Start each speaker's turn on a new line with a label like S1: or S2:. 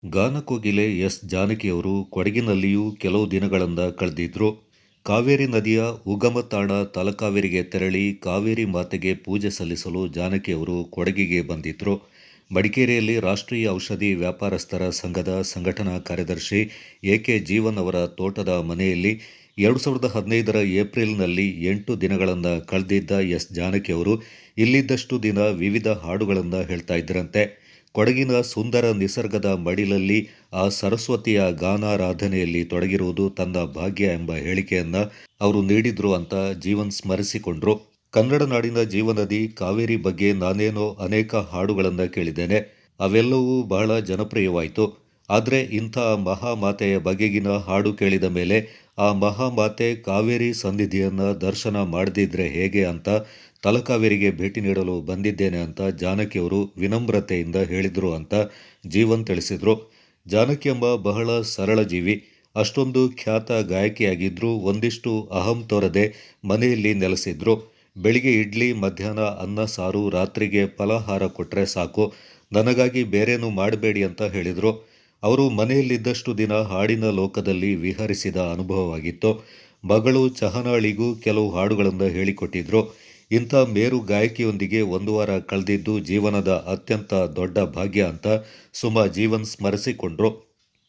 S1: ಗಾನಕೋಗಿಲೆ S ಜಾನಕಿಯವರು ಕೊಡಗಿನಲ್ಲಿಯೂ ಕೆಲವು ದಿನಗಳಿಂದ ಕಳೆದಿದ್ರು. ಕಾವೇರಿ ನದಿಯ ಉಗಮ ತಾಣ ತಲಕಾವೇರಿಗೆ ತೆರಳಿ ಕಾವೇರಿ ಮಾತೆಗೆ ಪೂಜೆ ಸಲ್ಲಿಸಲು ಜಾನಕಿಯವರು ಕೊಡಗಿಗೆ ಬಂದಿದ್ರು. ಮಡಿಕೇರಿಯಲ್ಲಿ ರಾಷ್ಟ್ರೀಯ ಔಷಧಿ ವ್ಯಾಪಾರಸ್ಥರ ಸಂಘದ ಸಂಘಟನಾ ಕಾರ್ಯದರ್ಶಿ ಎ.ಕೆ. ಜೀವನ್ ಅವರ ತೋಟದ ಮನೆಯಲ್ಲಿ 2015ರ ಏಪ್ರಿಲ್ನಲ್ಲಿ 8 ದಿನಗಳಿಂದ ಕಳೆದಿದ್ದ ಎಸ್ ಜಾನಕಿಯವರು ಇಲ್ಲಿದ್ದಷ್ಟು ದಿನ ವಿವಿಧ ಹಾಡುಗಳನ್ನು ಹೇಳ್ತಾ ಇದ್ರಂತೆ. ಕೊಡಗಿನ ಸುಂದರ ನಿಸರ್ಗದ ಮಡಿಲಲ್ಲಿ ಆ ಸರಸ್ವತಿಯ ಗಾನಾರಾಧನೆಯಲ್ಲಿ ತೊಡಗಿರುವುದು ತನ್ನ ಭಾಗ್ಯ ಎಂಬ ಹೇಳಿಕೆಯನ್ನ ಅವರು ನೀಡಿದ್ರು ಅಂತ ಜೀವನ್ ಸ್ಮರಿಸಿಕೊಂಡ್ರು. ಕನ್ನಡ ನಾಡಿನ ಜೀವನದಿ ಕಾವೇರಿ ಬಗ್ಗೆ ನಾನೇನೋ ಅನೇಕ ಹಾಡುಗಳನ್ನು ಕೇಳಿದ್ದೇನೆ. ಅವೆಲ್ಲವೂ ಬಹಳ ಜನಪ್ರಿಯವಾಯಿತು. ಆದರೆ ಇಂಥ ಮಹಾಮಾತೆಯ ಬಗೆಗಿನ ಹಾಡು ಕೇಳಿದ ಮೇಲೆ ಆ ಮಹಾಮಾತೆ ಕಾವೇರಿ ಸನ್ನಿಧಿಯನ್ನ ದರ್ಶನ ಮಾಡದಿದ್ರೆ ಹೇಗೆ ಅಂತ ತಲಕಾವೇರಿಗೆ ಭೇಟಿ ನೀಡಲು ಬಂದಿದ್ದೇನೆ ಅಂತ ಜಾನಕಿಯವರು ವಿನಮ್ರತೆಯಿಂದ ಹೇಳಿದ್ರು ಅಂತ ಜೀವನ್ ತಿಳಿಸಿದ್ರು. ಜಾನಕಿ ಎಂಬ ಬಹಳ ಸರಳ ಜೀವಿ. ಅಷ್ಟೊಂದು ಖ್ಯಾತ ಗಾಯಕಿಯಾಗಿದ್ರೂ ಒಂದಿಷ್ಟು ಅಹಂ ತೋರದೆ ಮನೆಯಲ್ಲಿ ನೆಲೆಸಿದ್ರು. ಬೆಳಿಗ್ಗೆ ಇಡ್ಲಿ, ಮಧ್ಯಾಹ್ನ ಅನ್ನ ಸಾರು, ರಾತ್ರಿಗೆ ಫಲಾಹಾರ ಕೊಟ್ರೆ ಸಾಕು, ನನಗಾಗಿ ಬೇರೇನು ಮಾಡಬೇಡಿ ಅಂತ ಹೇಳಿದ್ರು. ಅವರು ಮನೆಯಲ್ಲಿದ್ದಷ್ಟು ದಿನ ಹಾಡಿನ ಲೋಕದಲ್ಲಿ ವಿಹರಿಸಿದ ಅನುಭವವಾಗಿತ್ತು. ಮಗಳು ಚಹನಾಳಿಗೂ ಕೆಲವು ಹಾಡುಗಳನ್ನು ಹೇಳಿಕೊಟ್ಟಿದ್ರು. ಇಂಥ ಮೇರು ಗಾಯಕಿಯೊಂದಿಗೆ 1 ವಾರ ಕಳೆದಿದ್ದು ಜೀವನದ ಅತ್ಯಂತ ದೊಡ್ಡ ಭಾಗ್ಯ ಅಂತ ಸುಮಾ ಜೀವನ್ ಸ್ಮರಿಸಿಕೊಂಡ್ರು.